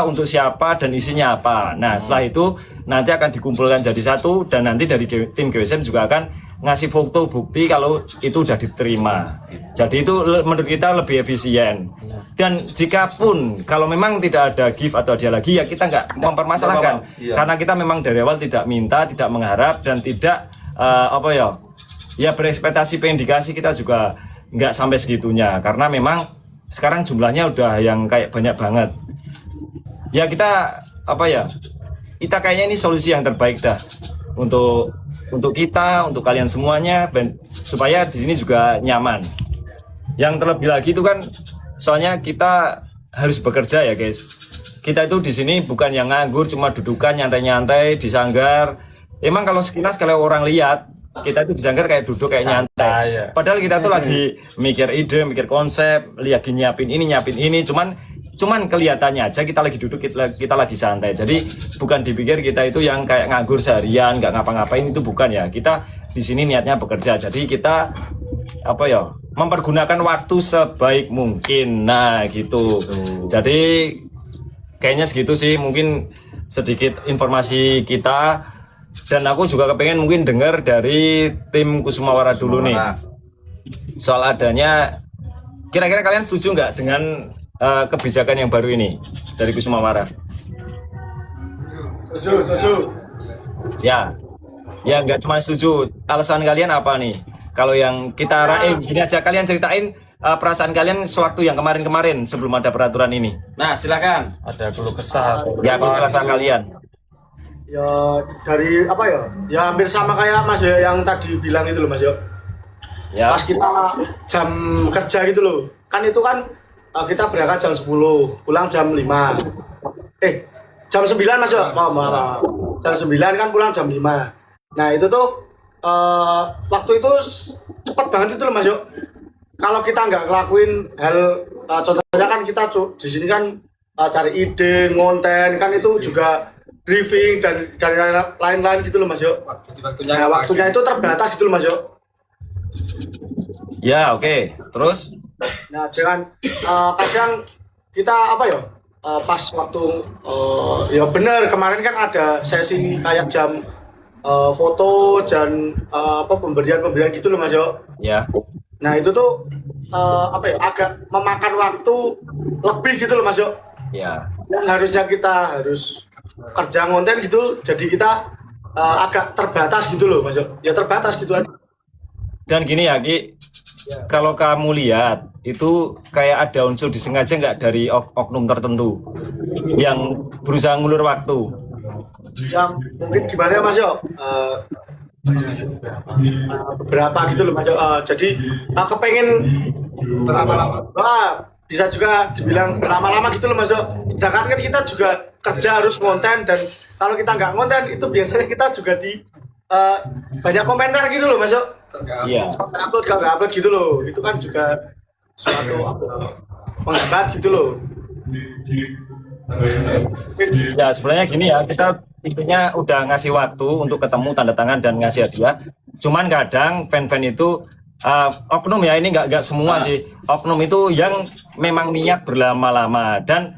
untuk siapa dan isinya apa. Nah setelah itu nanti akan dikumpulkan jadi satu dan nanti dari tim GWSM juga akan ngasih foto bukti kalau itu udah diterima. Jadi itu menurut kita lebih efisien. Dan jika pun kalau memang tidak ada gift atau hadiah lagi ya kita nggak mempermasalahkan. Karena kita memang dari awal tidak minta, tidak mengharap dan tidak ya berekspektasi pengen dikasih, kita juga nggak sampai segitunya. Karena memang sekarang jumlahnya udah yang kayak banyak banget. Ya kita kita kayaknya ini solusi yang terbaik dah untuk kita, untuk kalian semuanya, supaya di sini juga nyaman. Yang terlebih lagi itu kan soalnya kita harus bekerja ya guys. Kita itu di sini bukan yang nganggur cuma dudukan nyantai-nyantai di sanggar. Emang kalau sekilas kalau orang lihat kita itu di sanggar kayak duduk kayak nyantai. Padahal kita tuh lagi mikir ide, mikir konsep, lagi nyiapin ini, cuman kelihatannya aja kita lagi duduk, kita lagi santai. Jadi bukan dipikir kita itu yang kayak nganggur seharian nggak ngapa-ngapain, itu bukan ya. Kita di sini niatnya bekerja. Jadi kita mempergunakan waktu sebaik mungkin. Nah gitu. Jadi kayaknya segitu sih mungkin sedikit informasi kita. Dan aku juga kepengen mungkin dengar dari tim Kusumawara dulu nih soal adanya, kira-kira kalian setuju nggak dengan kebijakan yang baru ini dari Kusumawara? Setuju. Ya nggak cuma setuju. Alasan kalian apa nih? Kalau yang kita gini aja, kalian ceritain perasaan kalian sewaktu yang kemarin-kemarin sebelum ada peraturan ini. Nah silakan. Ada keluh kesah. Ya perasaan kalian. Ya dari ya hampir sama kayak Mas Yo yang tadi bilang itu loh Mas Yo. Ya. Pas kita jam kerja gitu loh. Kan itu kan kita berangkat jam 10, pulang jam 5. Jam 9 Mas Yo. Maaf. Jam 9 kan pulang jam 5. Nah, itu tuh waktu itu cepet banget itu loh Mas Yo. Kalau kita nggak ngelakuin hal contohnya kan kita di sini kan cari ide, ngonten kan itu juga briefing dan lain-lain gitu loh Mas Yo. Waktunya itu terbatas gitu loh Mas Yo. Ya oke. Terus? Nah dengan kadang kita pas waktu ya bener kemarin kan ada sesi kayak jam foto dan pemberian gitu loh Mas Yo. Ya. Nah itu tuh agak memakan waktu lebih gitu loh Mas Yo. Ya. Yang harusnya kita harus kerja konten gitu, jadi kita agak terbatas gitu loh Mas Yo. Ya terbatas gitu aja. Dan gini ya Ki, kalau kamu lihat itu kayak ada unsur disengaja nggak dari oknum tertentu yang berusaha ngulur waktu? Yang mungkin gimana ya Mas Yo? Beberapa gitu loh Mas Yo. Jadi kepengen lama-lama. Bisa juga dibilang lama-lama gitu loh Mas Yo. Sedangkan kan kita juga kerja harus konten, dan kalau kita nggak konten itu biasanya kita juga di banyak komentar gitu loh Mas Yo. Iya. Upload gitu loh. Itu kan juga suatu penghambat gitu loh. Ya sebenarnya gini ya, kita intinya udah ngasih waktu untuk ketemu, tanda tangan dan ngasih hadiah. Cuman kadang fan-fan itu oknum ya, ini nggak semua sih. Oknum itu yang memang niat berlama-lama, dan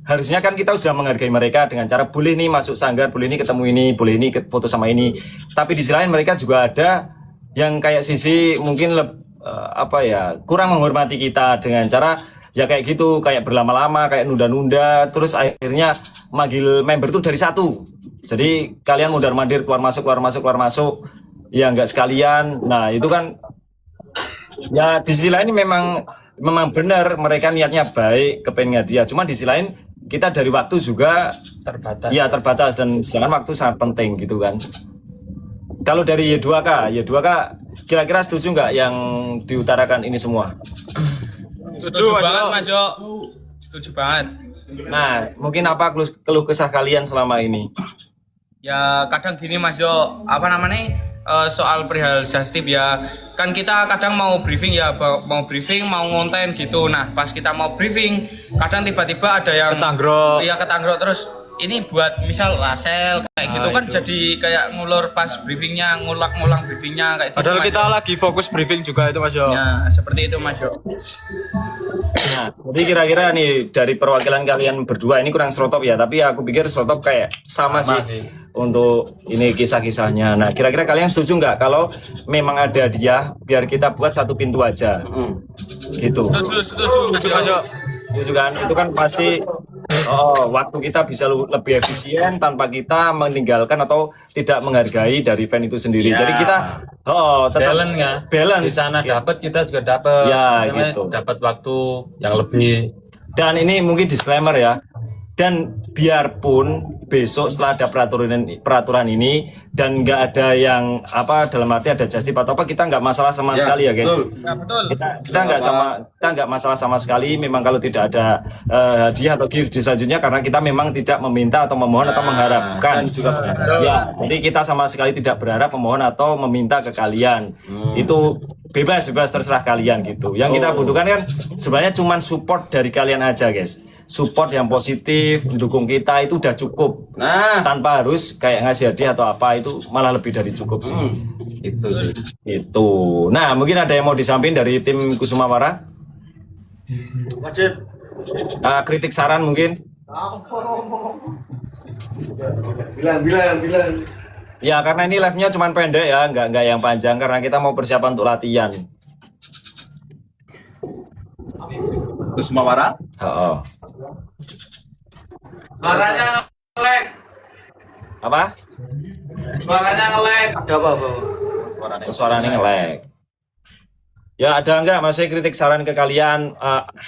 harusnya kan kita sudah menghargai mereka dengan cara boleh nih masuk sanggar, boleh nih ketemu ini, boleh nih foto sama ini. Tapi di sisi lain mereka juga ada yang kayak sisi mungkin kurang menghormati kita dengan cara ya kayak gitu, kayak berlama-lama, kayak nunda-nunda, terus akhirnya manggil member tuh dari satu. Jadi kalian mundar-mandir keluar masuk, ya nggak sekalian. Nah itu kan ya di sisi lain memang benar mereka niatnya baik, kepengen hadiah. Cuma di sisi lain kita dari waktu juga terbatas dan sedangkan waktu sangat penting gitu kan. Kalau dari Y2K kira-kira setuju nggak yang diutarakan ini semua? Setuju banget Mas Yo. Setuju banget. Nah, mungkin apa keluh kesah kalian selama ini? Ya kadang gini Mas Yo, soal perihal justip ya, kan kita kadang mau briefing mau ngonten gitu. Nah pas kita mau briefing kadang tiba-tiba ada yang ketangrok terus ini buat misal lasel kayak gitu kan itu. Jadi kayak ngulur pas briefingnya, ngulang briefingnya kayak padahal gitu, kita lagi fokus briefing juga itu Mas Yo. Ya seperti itu Mas Yo. Nah, jadi kira-kira nih dari perwakilan kalian berdua ini kurang serotop ya, tapi aku pikir serotop kayak sama sih untuk ini kisah-kisahnya. Nah, kira-kira kalian setuju nggak kalau memang ada dia, biar kita buat satu pintu aja? Itu. Setuju. Itu kan, pasti waktu kita bisa lebih efisien tanpa kita meninggalkan atau tidak menghargai dari fan itu sendiri. Ya. Jadi kita tetap balance ya. balance. Di sana dapat, kita juga dapat. Ya, Namanya gitu. dapat waktu yang lebih. Dan ini mungkin disclaimer ya. Dan biarpun besok setelah ada peraturan ini dan nggak ada yang dalam arti ada justip atau apa, kita nggak masalah sama sekali ya guys. Betul. Kita nggak masalah sama sekali. Memang kalau tidak ada hadiah atau gift di selanjutnya, karena kita memang tidak meminta atau memohon atau mengharapkan. Ya, jadi kita sama sekali tidak berharap memohon atau meminta ke kalian. Itu bebas terserah kalian gitu. Yang kita butuhkan kan sebenarnya cuma support dari kalian aja guys. Support yang positif, mendukung kita itu udah cukup. Nah, Tanpa harus kayak ngasih hadiah atau apa, itu malah lebih dari cukup sih. itu sih. Itu. Nah, mungkin ada yang mau disampaikan dari tim Kusumawara? Wajib. Kritik saran mungkin? Bilang. Ya, karena ini live-nya cuma pendek ya, nggak yang panjang karena kita mau persiapan untuk latihan. Kusumawara. Suaranya nge-lag. Apa? Suaranya nge-lag. Ada apa? Suaranya nge-lag. Ya, ada nggak masih kritik saran ke kalian?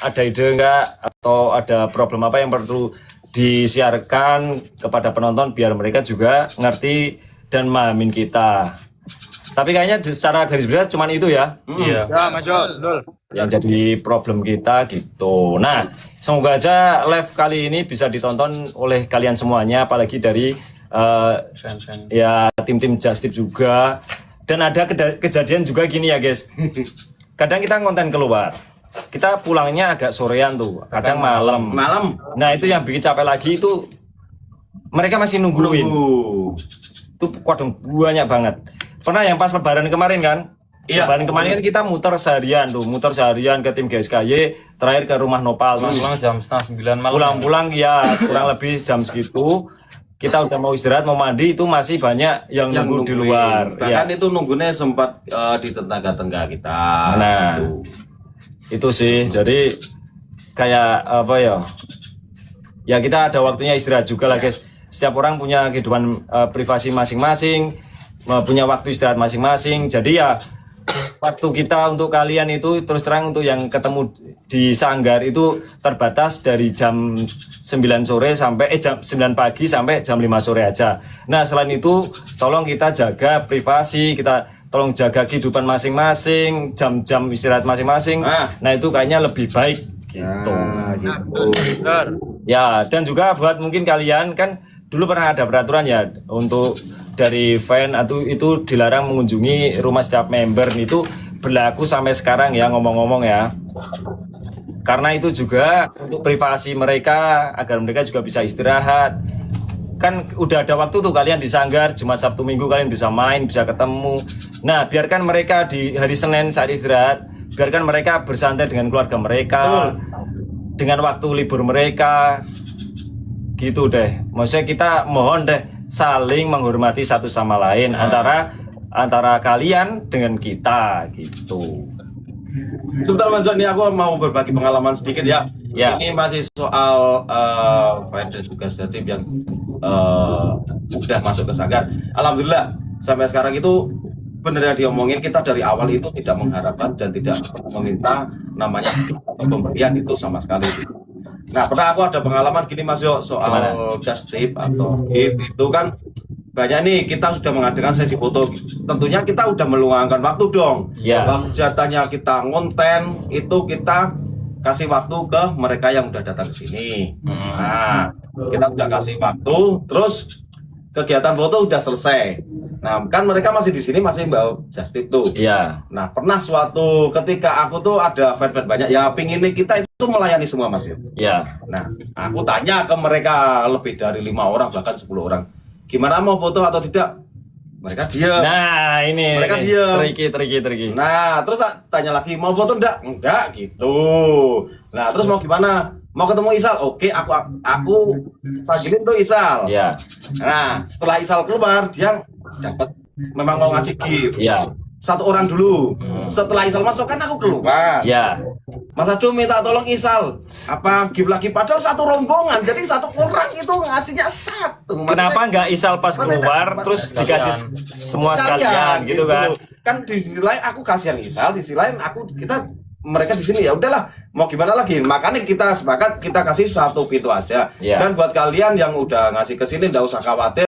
Ada ide nggak atau ada problem apa yang perlu disiarkan kepada penonton biar mereka juga ngerti dan mahamin kita? Tapi kayaknya secara garis besar cuman itu ya. Iya. Ya, Mas Jol. Yang jadi problem kita gitu. Nah, semoga aja live kali ini bisa ditonton oleh kalian semuanya, apalagi dari Fan-fan. ya tim-tim Justip juga. Dan ada kejadian juga gini ya guys. Kadang kita konten keluar, kita pulangnya agak sorean tuh, kadang malam. Nah, itu yang bikin capek lagi itu mereka masih nungguin. Itu kadang banyak banget. Pernah yang pas lebaran kemarin kan? Iya. Lebaran kemarin kan kita muter seharian ke tim GSKY, terakhir ke rumah Nopal, terus Pulang jam 8:30 malam. pulang-pulang ya kurang lebih jam segitu. Kita udah mau istirahat, mau mandi, itu masih banyak yang nunggu di luar. Bahkan Ya, itu nunggunya sempat di tetangga-tetangga kita. Nah. Gitu. itu sih. Jadi kayak apa ya? Ya kita ada waktunya istirahat juga lah guys. Setiap orang punya kehidupan privasi masing-masing, punya waktu istirahat masing-masing. Jadi ya waktu kita untuk kalian itu terus terang untuk yang ketemu di Sanggar itu terbatas dari jam 9 sore sampai jam 9 pagi sampai jam 5 sore aja. Nah, selain itu tolong kita jaga privasi, kita tolong jaga kehidupan masing-masing, jam-jam istirahat masing-masing. Nah, itu kayaknya lebih baik gitu. Ya, dan juga buat mungkin kalian kan dulu pernah ada peraturan ya untuk dari fan atau itu dilarang mengunjungi rumah setiap member, itu berlaku sampai sekarang ya, ngomong-ngomong ya. Karena itu juga untuk privasi mereka agar mereka juga bisa istirahat. Kan udah ada waktu tuh kalian di Sanggar Jumat Sabtu Minggu kalian bisa main, bisa ketemu. Nah, biarkan mereka di hari Senin saat istirahat, biarkan mereka bersantai dengan keluarga mereka, dengan waktu libur mereka. Gitu deh. Maksudnya kita mohon deh saling menghormati satu sama lain antara kalian dengan kita gitu. Sebentar Mas Joni, aku mau berbagi pengalaman sedikit ya. Ya. Ini masih soal pada tugas tim yang udah masuk ke Sanggar. Alhamdulillah sampai sekarang itu benar yang diomongin, kita dari awal itu tidak mengharapkan dan tidak meminta namanya atau pemberian itu sama sekali. Nah, pernah aku ada pengalaman gini Mas Yo, soal just tip atau gift itu kan banyak nih, kita sudah mengadakan sesi foto. Tentunya kita udah meluangkan waktu dong. Ya. Waktu jatahnya kita ngonten itu kita kasih waktu ke mereka yang udah datang ke sini. Nah, kita udah kasih waktu, terus kegiatan foto udah selesai. Nah, kan mereka masih di sini masih bawa just tip tuh. Iya. Nah, pernah suatu ketika aku tuh ada fan-fan banyak ya pingin kita itu melayani semua Mas Yo. Iya. Nah, aku tanya ke mereka lebih dari 5 orang bahkan 10 orang, gimana mau foto atau tidak? mereka diam. Nah, ini Mereka diem. Triki. Nah, terus tanya lagi, mau foto enggak? Enggak, gitu. Nah, terus mau gimana? Mau ketemu Isal? Oke, aku panggilin tuh Isal. Ya, Nah, setelah Isal keluar, dia dapat memang mau ngasih gift. ya, Satu orang dulu. Setelah Isal masuk kan aku keluar. ya. Mas Ado minta tolong Isal. Apa gift lagi? Padahal satu rombongan. Jadi satu orang itu ngasihnya satu. Maksudnya- Kenapa nggak Isal pas Maksudnya- keluar terus dikasih semua sekalian gitu kan? Kan di sisi lain aku kasihan Isal, di sisi lain mereka di sini ya udahlah mau gimana lagi, makanya kita sepakat kita kasih satu pintu aja. Iya. Dan buat kalian yang udah ngasih ke sini nggak usah khawatir.